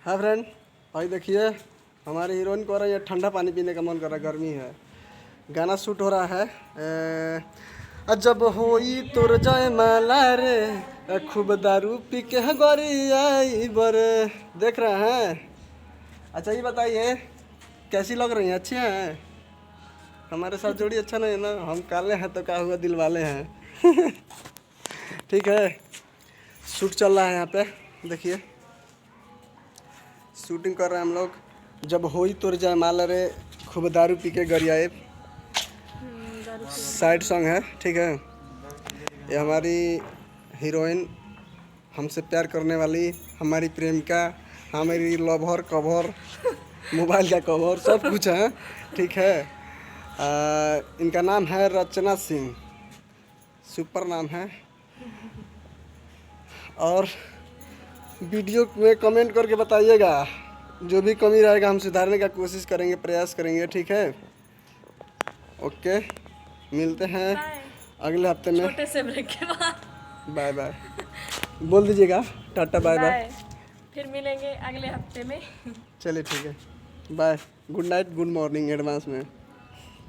हाँ फ्रेंड, भाई देखिए हमारे हीरोइन को हो रहा है ठंडा पानी पीने का मन कर रहा है, गर्मी है। गाना शूट हो रहा है अजब होई तोर जाए माला रे खूब दारू पी के गोरी आई बरे। देख रहे हैं। अच्छा ये बताइए कैसी लग रही हैं? अच्छी हैं? हमारे साथ जोड़ी अच्छा नहीं है ना, हम काले हैं तो क्या हुआ, दिल वाले हैं। ठीक है, शूट चल रहा है यहाँ पे, देखिए शूटिंग कर रहे हैं हम लोग। जब होई तोर जाए माला रे खूब दारू पी के गरियाए, साइड सॉन्ग है। ठीक है, ये हमारी हीरोइन, हमसे प्यार करने वाली, हमारी प्रेमिका, हमारी लवर कवर, मोबाइल का कवर, सब कुछ है। ठीक है, इनका नाम है रचना सिंह, सुपर नाम है। और वीडियो में कमेंट करके बताइएगा, जो भी कमी रहेगा हम सुधारने का कोशिश करेंगे, प्रयास करेंगे। ठीक है, ओके, मिलते हैं अगले हफ्ते में। छोटे से ब्रेक के बाद बाय बाय बोल दीजिएगा, टाटा बाय बाय। फिर मिलेंगे अगले हफ्ते में। चलिए ठीक है, bye, good night, good morning advance में।